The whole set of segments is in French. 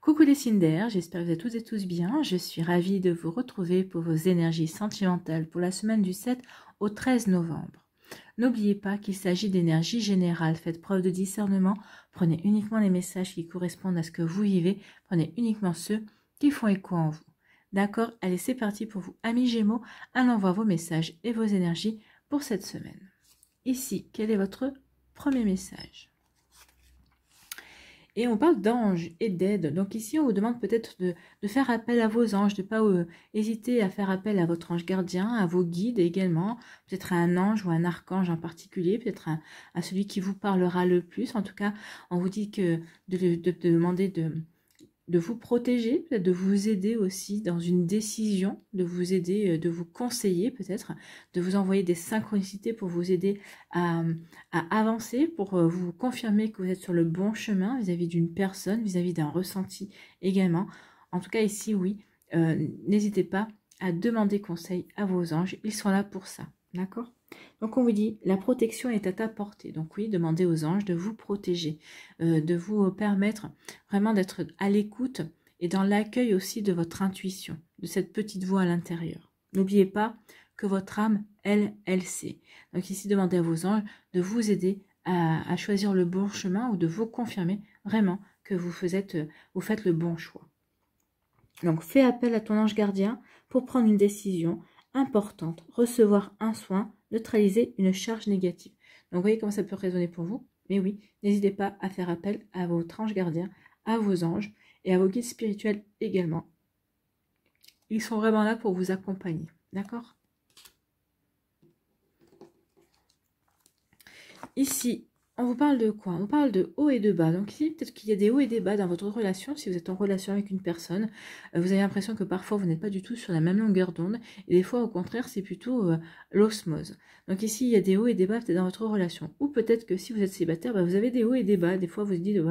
Coucou les signes d'air, j'espère que vous êtes toutes et tous bien. Je suis ravie de vous retrouver pour vos énergies sentimentales pour la semaine du 7 au 13 novembre. N'oubliez pas qu'il s'agit d'énergie générale. Faites preuve de discernement. Prenez uniquement les messages qui correspondent à ce que vous vivez. Prenez uniquement ceux qui font écho en vous. D'accord? Allez, c'est parti pour vous, amis Gémeaux. Allons voir vos messages et vos énergies pour cette semaine. Ici, quel est votre premier message? Et on parle d'anges et d'aide. Donc ici, on vous demande peut-être de faire appel à vos anges, de ne pas hésiter à faire appel à votre ange gardien, à vos guides également, peut-être à un ange ou un archange en particulier, peut-être à celui qui vous parlera le plus. En tout cas, on vous dit que de demander de vous protéger, peut-être de vous aider aussi dans une décision, de vous aider, de vous conseiller peut-être, de vous envoyer des synchronicités pour vous aider à avancer, pour vous confirmer que vous êtes sur le bon chemin vis-à-vis d'une personne, vis-à-vis d'un ressenti également. En tout cas ici, oui, n'hésitez pas à demander conseil à vos anges, ils sont là pour ça, d'accord ? Donc on vous dit, la protection est à ta portée. Donc oui, demandez aux anges de vous protéger, de vous permettre vraiment d'être à l'écoute et dans l'accueil aussi de votre intuition, de cette petite voix à l'intérieur. N'oubliez pas que votre âme, elle sait. Donc ici, demandez à vos anges de vous aider à choisir le bon chemin ou de vous confirmer vraiment que vous faites le bon choix. Donc fais appel à ton ange gardien pour prendre une décision importante, recevoir un soin, neutraliser une charge négative. Donc, vous voyez comment ça peut résonner pour vous. Mais oui, n'hésitez pas à faire appel à votre ange gardien, à vos anges et à vos guides spirituels également. Ils sont vraiment là pour vous accompagner. D'accord? Ici, on vous parle de quoi? On parle de haut et de bas. Donc ici, peut-être qu'il y a des hauts et des bas dans votre relation. Si vous êtes en relation avec une personne, vous avez l'impression que parfois vous n'êtes pas du tout sur la même longueur d'onde. Et des fois, au contraire, c'est plutôt l'osmose. Donc ici, il y a des hauts et des bas peut-être dans votre relation. Ou peut-être que si vous êtes célibataire, vous avez des hauts et des bas. Des fois, vous vous dites,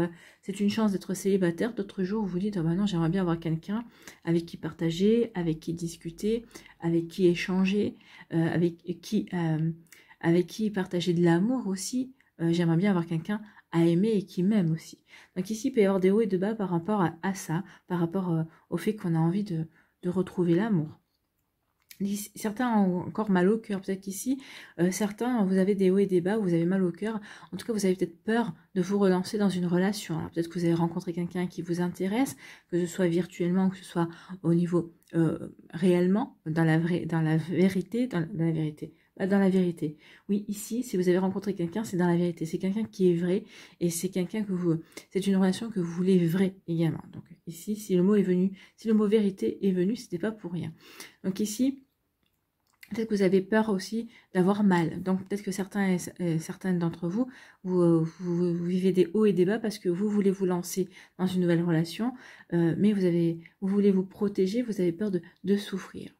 c'est une chance d'être célibataire. D'autres jours, vous vous dites, non, j'aimerais bien avoir quelqu'un avec qui partager, avec qui discuter, avec qui échanger, avec qui partager de l'amour aussi. J'aimerais bien avoir quelqu'un à aimer et qui m'aime aussi. Donc ici, il peut y avoir des hauts et des bas par rapport à ça, par rapport au fait qu'on a envie de retrouver l'amour. Certains ont encore mal au cœur. Peut-être qu'ici, certains, vous avez des hauts et des bas, vous avez mal au cœur. En tout cas, vous avez peut-être peur de vous relancer dans une relation. Alors peut-être que vous avez rencontré quelqu'un qui vous intéresse, que ce soit virtuellement ou que ce soit au niveau réellement, dans la vérité. Oui, ici, si vous avez rencontré quelqu'un, c'est dans la vérité. C'est quelqu'un qui est vrai et c'est quelqu'un c'est une relation que vous voulez vraie également. Donc ici, si le mot vérité est venu, c'était pas pour rien. Donc ici, peut-être que vous avez peur aussi d'avoir mal. Donc peut-être que certaines d'entre vous, vous vivez des hauts et des bas parce que vous voulez vous lancer dans une nouvelle relation, mais vous voulez vous protéger, vous avez peur de souffrir.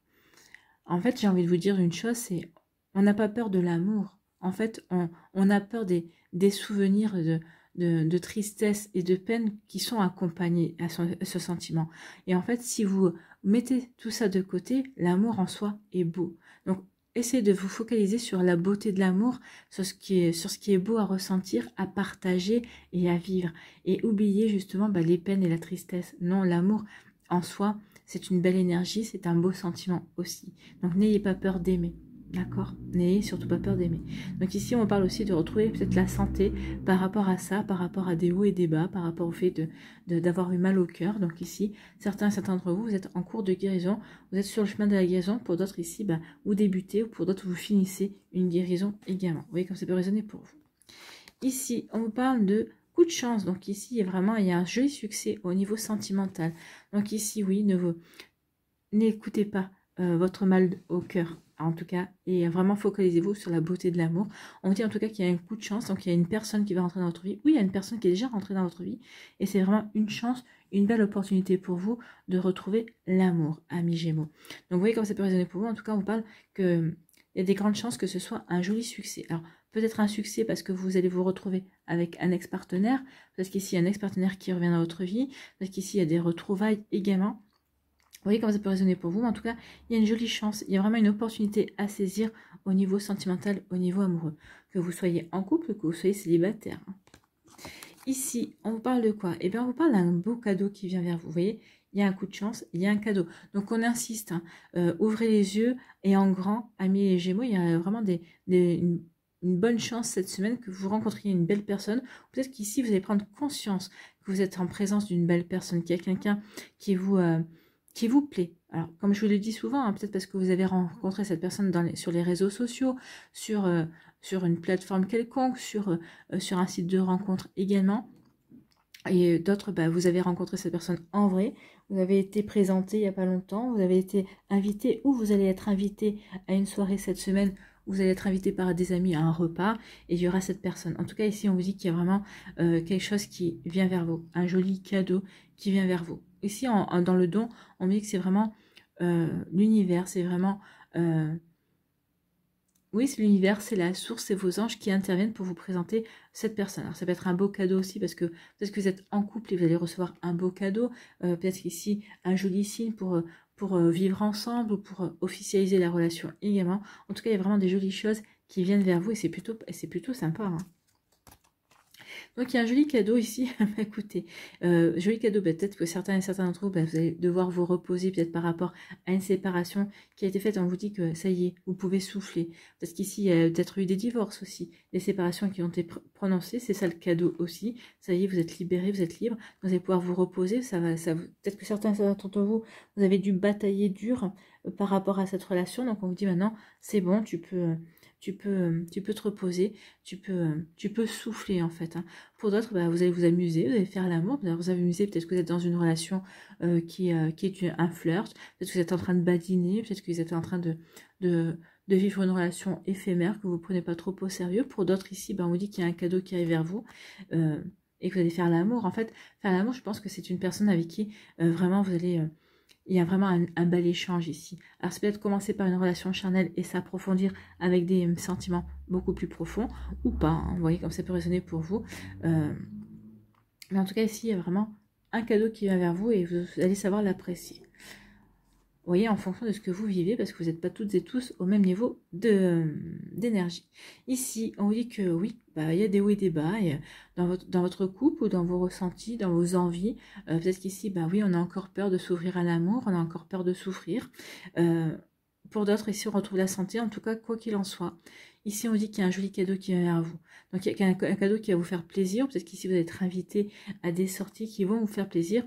En fait, j'ai envie de vous dire une chose, c'est on n'a pas peur de l'amour. En fait, on a peur des souvenirs de tristesse et de peine qui sont accompagnés à ce sentiment. Et en fait, si vous mettez tout ça de côté, l'amour en soi est beau. Donc, essayez de vous focaliser sur la beauté de l'amour, sur ce qui est beau à ressentir, à partager et à vivre. Et oubliez justement les peines et la tristesse. Non, l'amour en soi, c'est une belle énergie, c'est un beau sentiment aussi. Donc, n'ayez pas peur d'aimer. D'accord? N'ayez surtout pas peur d'aimer. Donc ici, on parle aussi de retrouver peut-être la santé par rapport à ça, par rapport à des hauts et des bas, par rapport au fait d'avoir eu mal au cœur. Donc ici, certains d'entre vous, vous êtes en cours de guérison, vous êtes sur le chemin de la guérison. Pour d'autres ici, vous débutez ou pour d'autres, vous finissez une guérison également. Vous voyez comme ça peut résonner pour vous. Ici, on vous parle de coup de chance. Donc ici, il y a un joli succès au niveau sentimental. Donc ici, oui, n'écoutez pas votre mal au cœur. En tout cas, et vraiment focalisez-vous sur la beauté de l'amour. On dit en tout cas qu'il y a un coup de chance, donc il y a une personne qui va rentrer dans votre vie. Oui, il y a une personne qui est déjà rentrée dans votre vie, et c'est vraiment une chance, une belle opportunité pour vous de retrouver l'amour, amis Gémeaux. Donc vous voyez comme ça peut résonner pour vous. En tout cas, on vous parle qu'il y a des grandes chances que ce soit un joli succès. Alors, peut-être un succès parce que vous allez vous retrouver avec un ex-partenaire, parce qu'ici, il y a un ex-partenaire qui revient dans votre vie, parce qu'ici, il y a des retrouvailles également. Vous voyez comment ça peut résonner pour vous. En tout cas, il y a une jolie chance. Il y a vraiment une opportunité à saisir au niveau sentimental, au niveau amoureux. Que vous soyez en couple, que vous soyez célibataire. Ici, on vous parle de quoi? Eh bien, on vous parle d'un beau cadeau qui vient vers vous. Vous voyez, il y a un coup de chance, il y a un cadeau. Donc, on insiste, hein, ouvrez les yeux et en grand, amis les Gémeaux, il y a vraiment une bonne chance cette semaine que vous rencontriez une belle personne. Peut-être qu'ici, vous allez prendre conscience que vous êtes en présence d'une belle personne, qu'il y a quelqu'un qui vous plaît. Alors, comme je vous le dis souvent, hein, peut-être parce que vous avez rencontré cette personne sur les réseaux sociaux, sur une plateforme quelconque, sur un site de rencontre également. Et d'autres, bah, vous avez rencontré cette personne en vrai, vous avez été présenté il n'y a pas longtemps, vous avez été invité ou vous allez être invité à une soirée cette semaine, vous allez être invité par des amis à un repas et il y aura cette personne. En tout cas, ici, on vous dit qu'il y a vraiment quelque chose qui vient vers vous, un joli cadeau qui vient vers vous. Ici, dans le don, on me dit que c'est vraiment l'univers, c'est vraiment... oui, c'est l'univers, c'est la source, c'est vos anges qui interviennent pour vous présenter cette personne. Alors, ça peut être un beau cadeau aussi parce que peut-être que vous êtes en couple et vous allez recevoir un beau cadeau. Peut-être qu'ici, un joli signe pour vivre ensemble ou pour officialiser la relation également. En tout cas, il y a vraiment des jolies choses qui viennent vers vous et c'est plutôt sympa, hein. Donc il y a un joli cadeau ici, écoutez, joli cadeau, peut-être que certains et certains d'entre vous, vous allez devoir vous reposer peut-être par rapport à une séparation qui a été faite, on vous dit que ça y est, vous pouvez souffler, parce qu'ici il y a peut-être eu des divorces aussi, des séparations qui ont été prononcées, c'est ça le cadeau aussi, ça y est, vous êtes libérés, vous êtes libres, vous allez pouvoir vous reposer, peut-être que certains et certains d'entre vous, vous avez dû batailler dur par rapport à cette relation, donc on vous dit maintenant, c'est bon, tu peux te reposer, tu peux souffler en fait, hein. Pour d'autres, vous allez vous amuser, vous allez faire l'amour, vous allez vous amuser, peut-être que vous êtes dans une relation qui est un flirt, peut-être que vous êtes en train de badiner, peut-être que vous êtes en train de vivre une relation éphémère que vous ne prenez pas trop au sérieux. Pour d'autres ici, on vous dit qu'il y a un cadeau qui arrive vers vous et que vous allez faire l'amour. En fait, faire l'amour, je pense que c'est une personne avec qui vraiment vous allez... il y a vraiment un bel échange ici. Alors, c'est peut-être commencer par une relation charnelle et s'approfondir avec des sentiments beaucoup plus profonds ou pas, hein. Vous voyez comme ça peut résonner pour vous. Mais en tout cas, ici, il y a vraiment un cadeau qui vient vers vous et vous allez savoir l'apprécier. Vous voyez, en fonction de ce que vous vivez, parce que vous n'êtes pas toutes et tous au même niveau d'énergie. Ici, on vous dit que oui, il y a des hauts et des bas et dans votre couple ou dans vos ressentis, dans vos envies. Peut-être qu'ici, oui, on a encore peur de s'ouvrir à l'amour, on a encore peur de souffrir. Pour d'autres, ici, on retrouve la santé, en tout cas, quoi qu'il en soit. Ici, on vous dit qu'il y a un joli cadeau qui vient vers vous. Donc, il y a un cadeau qui va vous faire plaisir. Peut-être qu'ici, vous allez être invité à des sorties qui vont vous faire plaisir.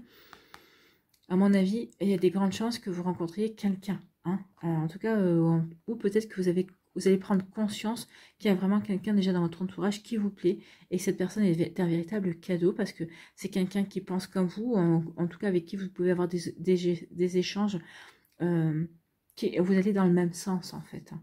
À mon avis, il y a des grandes chances que vous rencontriez quelqu'un, hein. En tout cas, ou peut-être que vous allez prendre conscience qu'il y a vraiment quelqu'un déjà dans votre entourage qui vous plaît et que cette personne est un véritable cadeau parce que c'est quelqu'un qui pense comme vous, en tout cas avec qui vous pouvez avoir des échanges, vous allez dans le même sens en fait, hein.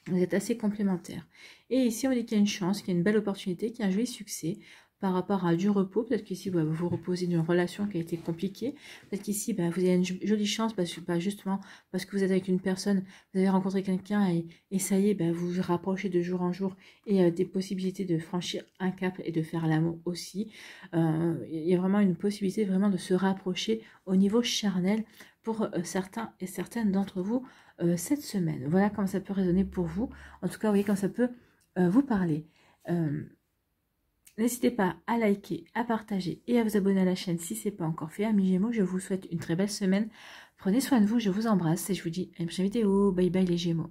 Vous êtes assez complémentaires. Et ici, on dit qu'il y a une chance, qu'il y a une belle opportunité, qu'il y a un joli succès par rapport à du repos. Peut-être qu'ici, vous vous reposez d'une relation qui a été compliquée. Peut-être qu'ici, vous avez une jolie chance, justement, parce que vous êtes avec une personne, vous avez rencontré quelqu'un et ça y est, vous vous rapprochez de jour en jour et des possibilités de franchir un cap et de faire l'amour aussi. Il y a vraiment une possibilité vraiment de se rapprocher au niveau charnel pour certains et certaines d'entre vous cette semaine. Voilà comment ça peut résonner pour vous. En tout cas, vous voyez comme ça peut vous parler. N'hésitez pas à liker, à partager et à vous abonner à la chaîne si ce n'est pas encore fait. Amis Gémeaux, je vous souhaite une très belle semaine. Prenez soin de vous, je vous embrasse et je vous dis à une prochaine vidéo. Bye bye les Gémeaux.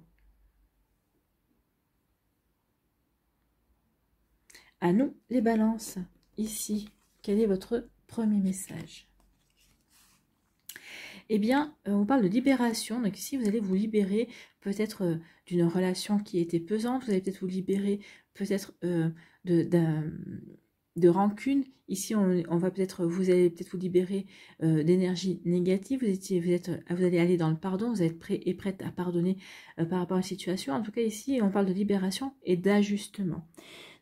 À nous les balances. Ici, quel est votre premier message ? Eh bien, on parle de libération. Donc ici, vous allez vous libérer peut-être d'une relation qui était pesante. Vous allez peut-être vous libérer peut-être de rancune. Ici, vous allez peut-être vous libérer d'énergie négative. Vous allez aller dans le pardon. Vous allez être prêt et prête à pardonner par rapport à la situation. En tout cas, ici, on parle de libération et d'ajustement.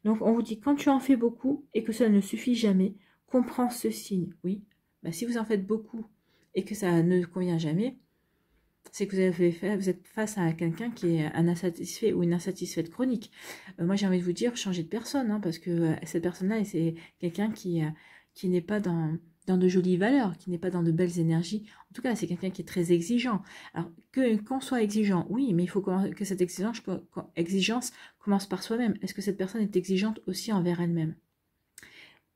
Donc, on vous dit, quand tu en fais beaucoup et que ça ne suffit jamais, comprends ce signe. Oui, si vous en faites beaucoup et que ça ne convient jamais, c'est que vous êtes face à quelqu'un qui est un insatisfait ou une insatisfaite chronique. Moi, j'ai envie de vous dire, changez de personne, hein, parce que cette personne-là, c'est quelqu'un qui n'est pas dans de jolies valeurs, qui n'est pas dans de belles énergies. En tout cas, c'est quelqu'un qui est très exigeant. Alors, qu'on soit exigeant, oui, mais il faut que cette exigence commence par soi-même. Est-ce que cette personne est exigeante aussi envers elle-même ?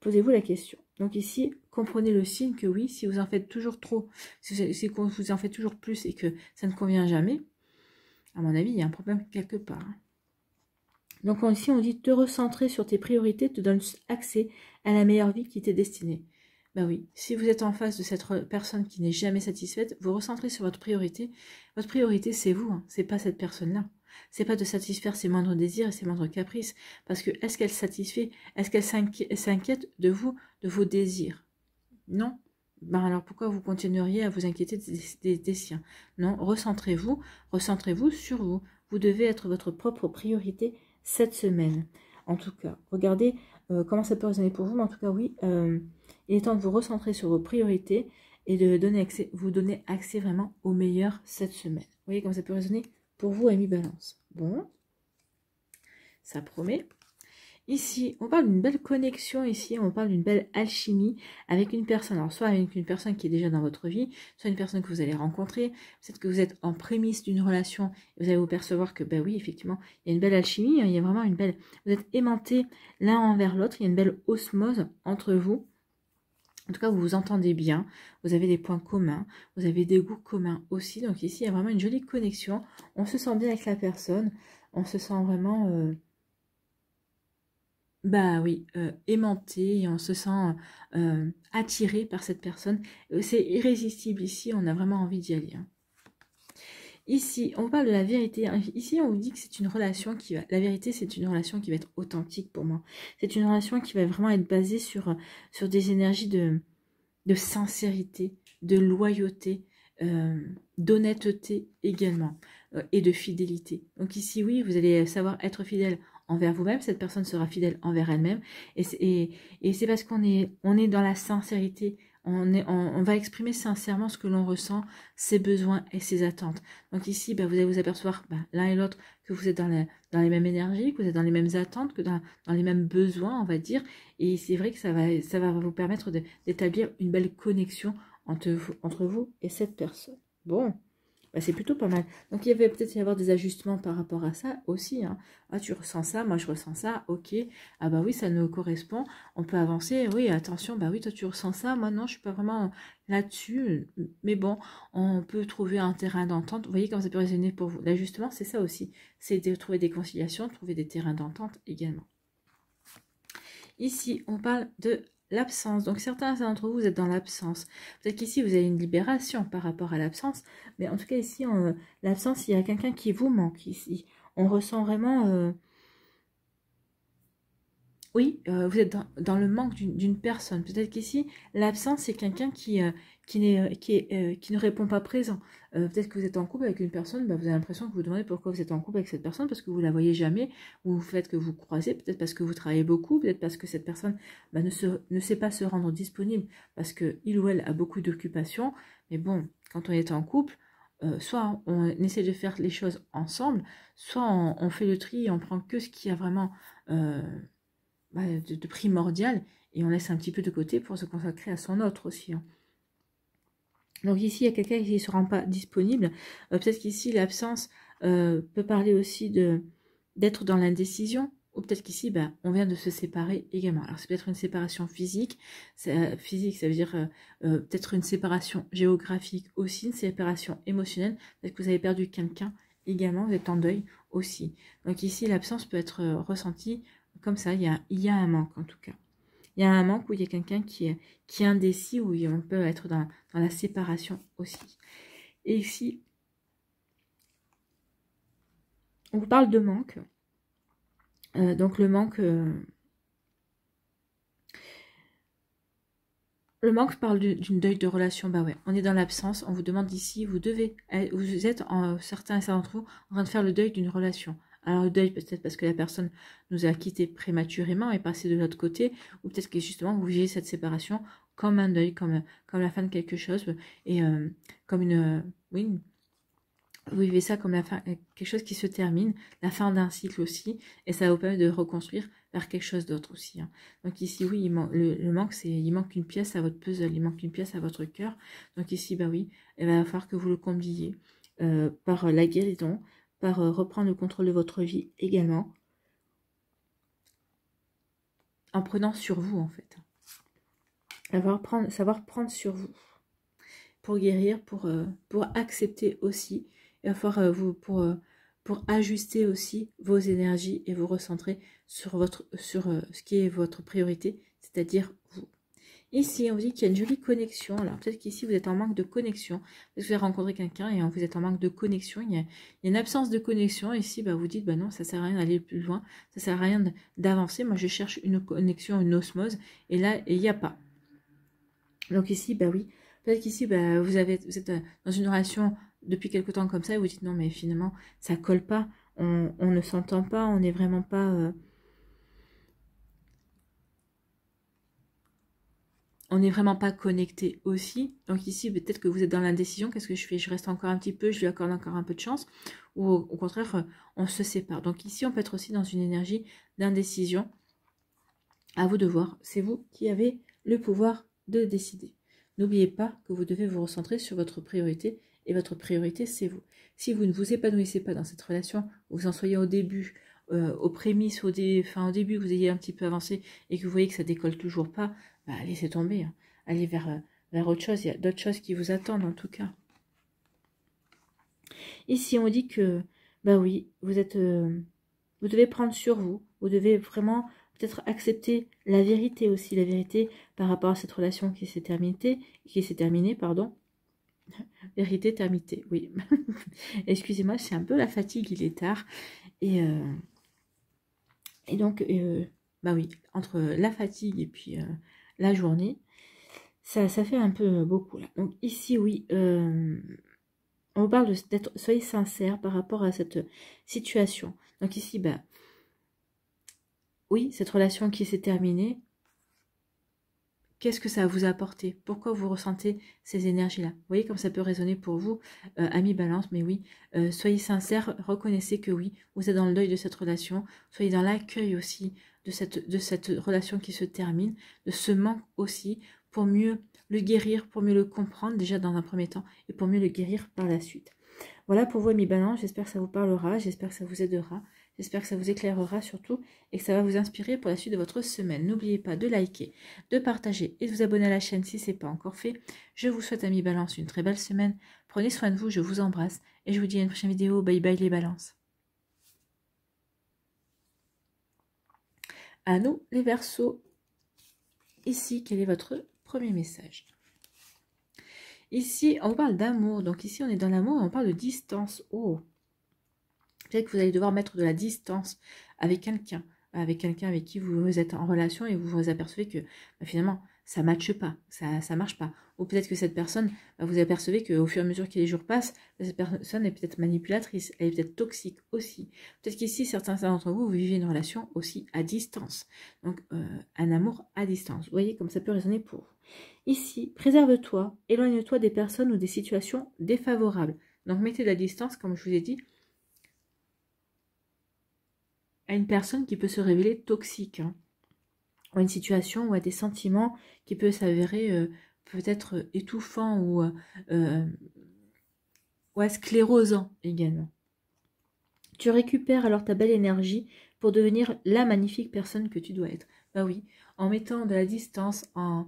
Posez-vous la question. Donc ici, comprenez le signe que oui, si vous en faites toujours trop, si vous en faites toujours plus et que ça ne convient jamais, à mon avis, il y a un problème quelque part. Hein. Donc ici, on dit te recentrer sur tes priorités te donne accès à la meilleure vie qui t'est destinée. Ben oui, si vous êtes en face de cette personne qui n'est jamais satisfaite, vous recentrez sur votre priorité. Votre priorité, c'est vous, hein, c'est pas cette personne-là. C'est pas de satisfaire ses moindres désirs et ses moindres caprices. Parce que est-ce qu'elle satisfait, est-ce qu'elle s'inquiète de vous, de vos désirs? Non. Ben alors pourquoi vous continueriez à vous inquiéter des siens? Non, recentrez-vous sur vous. Vous devez être votre propre priorité cette semaine. En tout cas, regardez comment ça peut résonner pour vous, mais en tout cas, oui, il est temps de vous recentrer sur vos priorités et de vous donner accès vraiment au meilleur cette semaine. Vous voyez comment ça peut résonner pour vous, Amis Balance. Bon, ça promet. Ici, on parle d'une belle connexion, ici, on parle d'une belle alchimie avec une personne. Alors, soit avec une personne qui est déjà dans votre vie, soit une personne que vous allez rencontrer. Peut-être que vous êtes en prémisse d'une relation et vous allez vous percevoir que, ben oui, effectivement, il y a une belle alchimie, hein, il y a vraiment une belle... Vous êtes aimantés l'un envers l'autre, il y a une belle osmose entre vous. En tout cas, vous vous entendez bien, vous avez des points communs, vous avez des goûts communs aussi. Donc ici, il y a vraiment une jolie connexion. On se sent bien avec la personne, on se sent vraiment... Bah oui, aimanté, et on se sent attiré par cette personne. C'est irrésistible ici, on a vraiment envie d'y aller. Hein. Ici, on parle de la vérité. Ici, on vous dit que c'est une relation qui va... La vérité, c'est une relation qui va être authentique pour moi. C'est une relation qui va vraiment être basée sur des énergies de sincérité, de loyauté, d'honnêteté également, et de fidélité. Donc ici, oui, vous allez savoir être fidèle envers vous-même, cette personne sera fidèle envers elle-même, et c'est parce qu'on est dans la sincérité, on va exprimer sincèrement ce que l'on ressent, ses besoins et ses attentes. Donc ici, vous allez vous apercevoir l'un et l'autre que vous êtes dans les mêmes énergies, que vous êtes dans les mêmes attentes, que dans les mêmes besoins, on va dire, et c'est vrai que ça va vous permettre d'établir une belle connexion entre vous et cette personne. Bon, c'est plutôt pas mal. Donc, il va peut-être y avoir des ajustements par rapport à ça aussi. Hein. Ah, tu ressens ça, moi je ressens ça, ok. Ah bah oui, ça nous correspond. On peut avancer. Oui, attention, bah oui, toi tu ressens ça, moi non, je suis pas vraiment là-dessus. Mais bon, on peut trouver un terrain d'entente. Vous voyez comment ça peut résonner pour vous. L'ajustement, c'est ça aussi. C'est de trouver des conciliations, trouver des terrains d'entente également. Ici, on parle de l'absence. Donc, certains d'entre vous, vous êtes dans l'absence. Peut-être qu'ici, vous avez une libération par rapport à l'absence. Mais en tout cas, ici, l'absence, il y a quelqu'un qui vous manque ici. On ressent vraiment... Oui, vous êtes dans le manque d'une personne. Peut-être qu'ici, l'absence, c'est quelqu'un qui ne répond pas présent. Peut-être que vous êtes en couple avec une personne, vous avez l'impression que vous demandez pourquoi vous êtes en couple avec cette personne, parce que vous ne la voyez jamais, ou vous faites que vous croisez, peut-être parce que vous travaillez beaucoup, peut-être parce que cette personne ne sait pas se rendre disponible, parce qu'il ou elle a beaucoup d'occupations. Mais bon, quand on est en couple, soit on essaie de faire les choses ensemble, soit on fait le tri et on prend que ce qui a vraiment... de primordial, et on laisse un petit peu de côté pour se consacrer à son autre aussi. Hein. Donc ici, il y a quelqu'un qui ne se rend pas disponible. Peut-être qu'ici, l'absence peut parler aussi d'être dans l'indécision, ou peut-être qu'ici, on vient de se séparer également. Alors, c'est peut-être une séparation physique. Physique, ça veut dire peut-être une séparation géographique aussi, une séparation émotionnelle. Peut-être que vous avez perdu quelqu'un également, vous êtes en deuil aussi. Donc ici, l'absence peut être ressentie comme ça, il y a un manque en tout cas. Il y a un manque où il y a quelqu'un qui est indécis, où on peut être dans la séparation aussi. Et ici, on vous parle de manque. Donc le manque parle d'une deuil de relation. Bah ouais, on est dans l'absence. On vous demande ici, vous êtes, certains d'entre vous, en train de faire le deuil d'une relation. Alors le deuil peut-être parce que la personne nous a quittés prématurément et passé de l'autre côté, ou peut-être que justement vous vivez cette séparation comme un deuil, comme la fin de quelque chose, et comme oui, vous vivez ça comme la fin, quelque chose qui se termine, la fin d'un cycle aussi, et ça va vous permettre de reconstruire vers quelque chose d'autre aussi. Hein. Donc ici, oui, le manque, il manque une pièce à votre puzzle, il manque une pièce à votre cœur. Donc ici, oui, il va falloir que vous le combliez par la guérison, par reprendre le contrôle de votre vie également, en prenant sur vous en fait. savoir prendre sur vous pour guérir, pour accepter aussi, et pour ajuster aussi vos énergies et vous recentrer sur ce qui est votre priorité, c'est-à-dire vous. Ici, on vous dit qu'il y a une jolie connexion. Alors, peut-être qu'ici, vous êtes en manque de connexion. Peut-être que vous avez rencontré quelqu'un et vous êtes en manque de connexion. Il y a une absence de connexion. Ici, bah, vous dites, bah non, ça sert à rien d'aller plus loin. Ça sert à rien d'avancer. Moi, je cherche une connexion, une osmose. Et là, il n'y a pas. Donc ici, bah oui. Peut-être qu'ici, bah, vous êtes dans une relation depuis quelque temps comme ça et vous dites, non, mais finalement, ça colle pas. On ne s'entend pas. On n'est vraiment pas... on n'est vraiment pas connecté aussi. Donc ici, peut-être que vous êtes dans l'indécision. Qu'est-ce que je fais? Je reste encore un petit peu, je lui accorde encore un peu de chance. Ou au contraire, on se sépare. Donc ici, on peut être aussi dans une énergie d'indécision. À vous de voir. C'est vous qui avez le pouvoir de décider. N'oubliez pas que vous devez vous recentrer sur votre priorité. Et votre priorité, c'est vous. Si vous ne vous épanouissez pas dans cette relation, vous en soyez au début, aux prémices, au début, que vous ayez un petit peu avancé et que vous voyez que ça décolle toujours pas, bah, laissez tomber. Hein. Allez vers autre chose. Il y a d'autres choses qui vous attendent en tout cas. Ici, on dit que, bah oui, vous devez prendre sur vous. Vous devez vraiment peut-être accepter la vérité aussi. La vérité par rapport à cette relation qui s'est terminée, pardon. Vérité terminée, oui. Excusez-moi, c'est un peu la fatigue, il est tard. Et donc, bah oui, entre la fatigue et puis la journée, ça fait un peu beaucoup là. Donc ici, oui, on vous parle d'être, soyez sincère par rapport à cette situation. Donc ici, bah, oui, cette relation qui s'est terminée, qu'est-ce que ça vous a apporté? Pourquoi vous ressentez ces énergies-là? Vous voyez comme ça peut résonner pour vous, amis Balance, mais oui, soyez sincères, reconnaissez que oui, vous êtes dans le deuil de cette relation, soyez dans l'accueil aussi de cette relation qui se termine, de ce manque aussi, pour mieux le guérir, pour mieux le comprendre déjà dans un premier temps, et pour mieux le guérir par la suite. Voilà pour vous, amis Balance, j'espère que ça vous parlera, j'espère que ça vous aidera. J'espère que ça vous éclairera surtout et que ça va vous inspirer pour la suite de votre semaine. N'oubliez pas de liker, de partager et de vous abonner à la chaîne si ce n'est pas encore fait. Je vous souhaite, amis Balance, une très belle semaine. Prenez soin de vous, je vous embrasse et je vous dis à une prochaine vidéo. Bye bye les Balances. À nous les Verseaux. Ici, quel est votre premier message? Ici, on vous parle d'amour. Donc ici, on est dans l'amour et on parle de distance. Oh! Peut-être que vous allez devoir mettre de la distance avec quelqu'un avec qui vous êtes en relation et vous vous apercevez que bah, finalement ça ne matche pas, ça marche pas. Ou peut-être que cette personne, bah, vous apercevez qu'au fur et à mesure que les jours passent, bah, cette personne est peut-être manipulatrice, elle est peut-être toxique aussi. Peut-être qu'ici, certains d'entre vous, vous vivez une relation aussi à distance. Donc un amour à distance. Vous voyez comme ça peut résonner pour vous. Ici, préserve-toi, éloigne-toi des personnes ou des situations défavorables. Donc mettez de la distance, comme je vous ai dit, à une personne qui peut se révéler toxique, hein, ou à une situation ou à des sentiments qui peuvent s'avérer peut-être étouffants ou sclérosants également. Tu récupères alors ta belle énergie pour devenir la magnifique personne que tu dois être. Bah oui, en mettant de la distance, en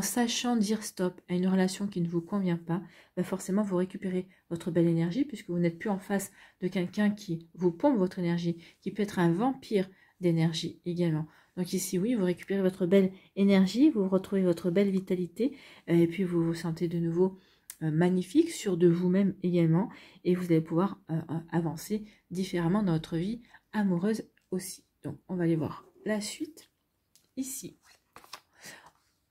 sachant dire stop à une relation qui ne vous convient pas, bah forcément vous récupérez votre belle énergie puisque vous n'êtes plus en face de quelqu'un qui vous pompe votre énergie, qui peut être un vampire d'énergie également. Donc ici, oui, vous récupérez votre belle énergie, vous retrouvez votre belle vitalité et puis vous vous sentez de nouveau magnifique, sûr de vous-même également et vous allez pouvoir avancer différemment dans votre vie amoureuse aussi. Donc, on va aller voir la suite ici.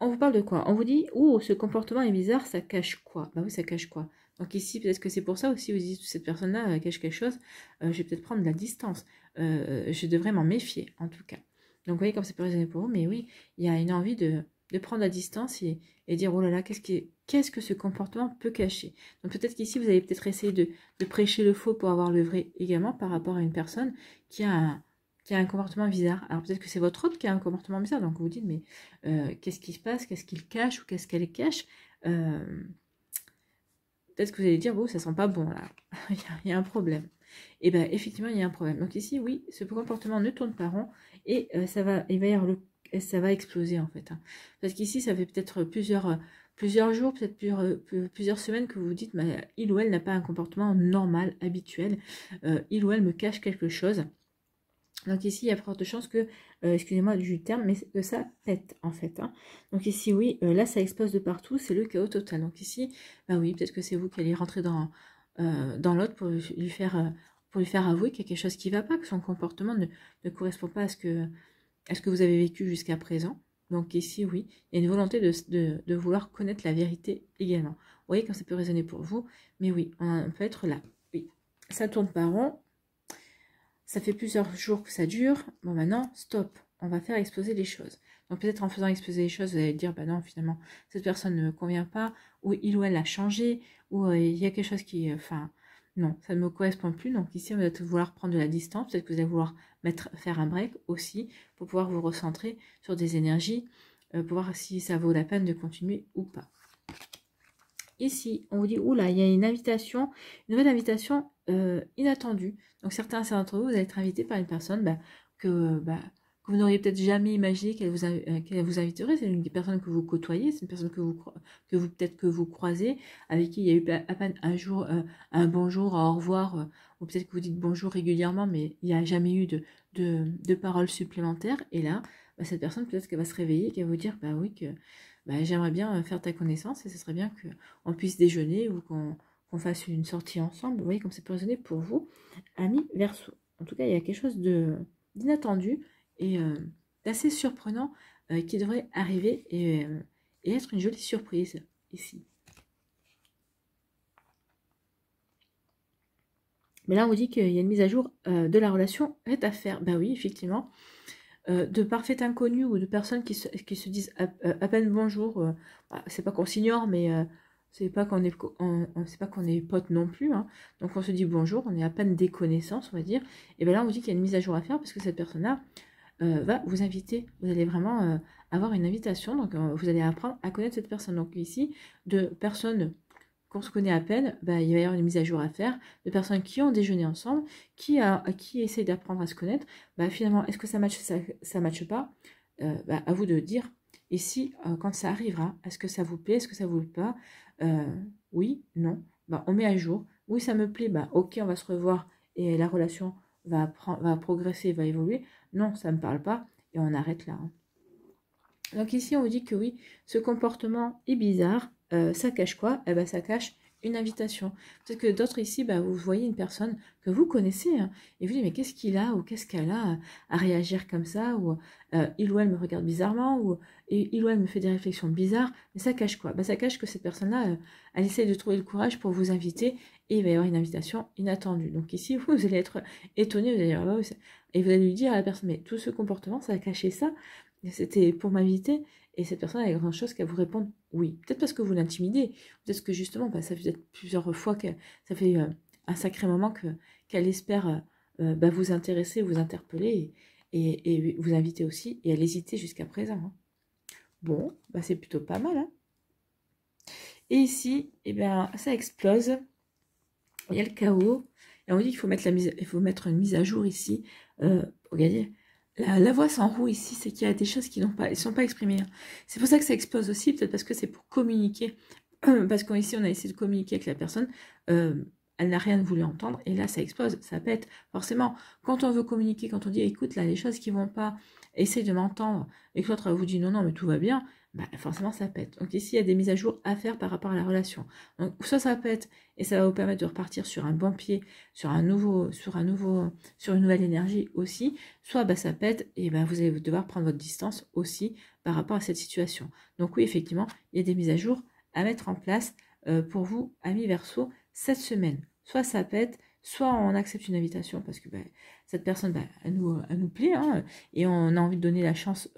On vous parle de quoi? On vous dit, oh, ce comportement est bizarre, ça cache quoi? Bah oui, ça cache quoi? Donc ici, peut-être que c'est pour ça aussi, vous dites, cette personne-là cache quelque chose, je vais peut-être prendre de la distance. Je devrais m'en méfier, en tout cas. Donc vous voyez comme ça peut résonner pour vous, mais oui, il y a une envie de prendre la distance et dire, oh là là, qu'est-ce que ce comportement peut cacher? Donc peut-être qu'ici, vous allez peut-être essayer de prêcher le faux pour avoir le vrai également par rapport à une personne qui a un comportement bizarre. Alors peut-être que c'est votre autre qui a un comportement bizarre, donc vous vous dites, mais qu'est-ce qui se passe? Qu'est-ce qu'il cache ou qu'est-ce qu'elle cache? Peut-être que vous allez dire, bon, ça sent pas bon là, il y a un problème. Et bien effectivement, il y a un problème. Donc ici, oui, ce comportement ne tourne pas rond et il va y avoir ça va exploser en fait. Hein. Parce qu'ici, ça fait peut-être plusieurs jours, peut-être plusieurs semaines que vous vous dites, bah, il ou elle n'a pas un comportement normal, habituel. Il ou elle me cache quelque chose. Donc ici, il y a forte chance que, excusez-moi du terme, mais que ça pète en fait. Hein. Donc ici, oui, là, ça explose de partout, c'est le chaos total. Donc ici, bah oui, peut-être que c'est vous qui allez rentrer dans l'autre pour lui faire avouer qu'il y a quelque chose qui ne va pas, que son comportement ne correspond pas à ce que vous avez vécu jusqu'à présent. Donc ici, oui, il y a une volonté de vouloir connaître la vérité également. Vous voyez quand ça peut résonner pour vous, mais oui, on peut être là. Oui, ça tourne pas rond. Ça fait plusieurs jours que ça dure. Bon, maintenant, stop. On va faire exploser les choses. Donc, peut-être en faisant exploser les choses, vous allez dire, bah non, finalement, cette personne ne me convient pas, ou il ou elle a changé, ou il y a quelque chose qui... Enfin, non, ça ne me correspond plus. Donc, ici, vous allez vouloir prendre de la distance. Peut-être que vous allez vouloir faire un break aussi, pour pouvoir vous recentrer sur des énergies, pour voir si ça vaut la peine de continuer ou pas. Ici, on vous dit, oula, il y a une nouvelle invitation inattendue. Donc, certains d'entre vous allez être invités par une personne que vous n'auriez peut-être jamais imaginé qu'elle vous inviterait. C'est une personne que vous côtoyez, c'est une personne peut-être que vous croisez, avec qui il y a eu à peine un jour, un bonjour, un au revoir, ou peut-être que vous dites bonjour régulièrement, mais il n'y a jamais eu de paroles supplémentaires. Et là, bah, cette personne, peut-être qu'elle va se réveiller, qu'elle va vous dire, bah oui, que j'aimerais bien faire ta connaissance et ce serait bien qu'on puisse déjeuner ou qu'on fasse une sortie ensemble. Vous voyez comme ça peut résonner pour vous, amis Verseau. En tout cas, il y a quelque chose d'inattendu et d'assez surprenant qui devrait arriver et être une jolie surprise ici. Mais là, on vous dit qu'il y a une mise à jour de la relation est à faire. Ben oui, effectivement. De parfaits inconnus ou de personnes qui se disent à peine bonjour, c'est pas qu'on s'ignore, mais c'est pas qu'on est potes non plus, hein. Donc on se dit bonjour, on est à peine des connaissances, on va dire, et bien là on vous dit qu'il y a une mise à jour à faire parce que cette personne-là va vous inviter, vous allez vraiment avoir une invitation, donc vous allez apprendre à connaître cette personne. Donc ici, de personnes qu'on se connaît à peine, il va y avoir une mise à jour à faire, de personnes qui ont déjeuné ensemble, qui essayent d'apprendre à se connaître. Finalement, est-ce que ça matche pas, à vous de dire. Et si, quand ça arrivera, est-ce que ça vous plaît, est-ce que ça vous plaît pas, oui, non, on met à jour. Oui, ça me plaît, ok, on va se revoir et la relation va progresser, va évoluer. Non, ça me parle pas et on arrête là. Hein. Donc ici, on vous dit que oui, ce comportement est bizarre. Ça cache quoi? Ça cache une invitation. Peut-être que d'autres ici, vous voyez une personne que vous connaissez, hein, et vous dites, mais qu'est-ce qu'il a ou qu'est-ce qu'elle a à réagir comme ça, ou il ou elle me regarde bizarrement, ou il ou elle me fait des réflexions bizarres, mais ça cache quoi? Ça cache que cette personne-là, elle essaie de trouver le courage pour vous inviter, et il va y avoir une invitation inattendue. Donc ici, vous allez être étonné, vous allez dire, et vous allez lui dire à la personne, mais tout ce comportement, ça a caché ça, c'était pour m'inviter, et cette personne a grand chose qu'à vous répondre oui. Peut-être parce que vous l'intimidez, peut-être que justement, ça fait plusieurs fois que ça fait un sacré moment qu'elle espère vous intéresser, vous interpeller, et vous inviter aussi, et elle hésitait jusqu'à présent. Hein. Bon, c'est plutôt pas mal. Hein. Et ici, ça explose, il y a le chaos, et on dit qu'il faut mettre une mise à jour ici pour gagner. La voix sans roue ici, c'est qu'il y a des choses qui ne sont pas exprimées. Hein. C'est pour ça que ça explose aussi, peut-être parce que c'est pour communiquer. Parce qu'ici, on a essayé de communiquer avec la personne. Elle n'a rien voulu entendre. Et là, ça explose, ça pète. Forcément, quand on veut communiquer, quand on dit, écoute, là, les choses qui vont pas, essaye de m'entendre. Et que l'autre vous dit, non, mais tout va bien. Forcément, ça pète. Donc ici, il y a des mises à jour à faire par rapport à la relation. Donc, soit ça pète, et ça va vous permettre de repartir sur un bon pied, sur une nouvelle énergie aussi. Soit ça pète, et vous allez devoir prendre votre distance aussi par rapport à cette situation. Donc oui, effectivement, il y a des mises à jour à mettre en place pour vous, amis Verseau, cette semaine. Soit ça pète, soit on accepte une invitation parce que cette personne, elle nous plaît, hein, et on a envie de donner la chance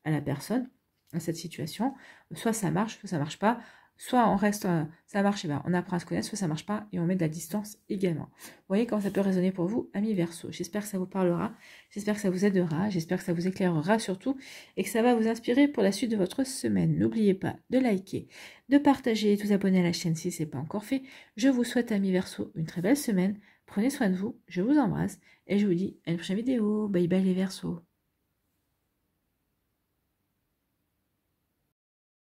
à la personne, à cette situation. Soit ça marche, soit ça marche pas. Soit on reste, ça marche, et on apprend à se connaître, soit ça marche pas et on met de la distance également. Vous voyez comment ça peut résonner pour vous, amis Verseau. J'espère que ça vous parlera, j'espère que ça vous aidera, j'espère que ça vous éclairera surtout et que ça va vous inspirer pour la suite de votre semaine. N'oubliez pas de liker, de partager et de vous abonner à la chaîne si ce n'est pas encore fait. Je vous souhaite, amis Verseau, une très belle semaine. Prenez soin de vous, je vous embrasse et je vous dis à une prochaine vidéo. Bye bye les Verseaux.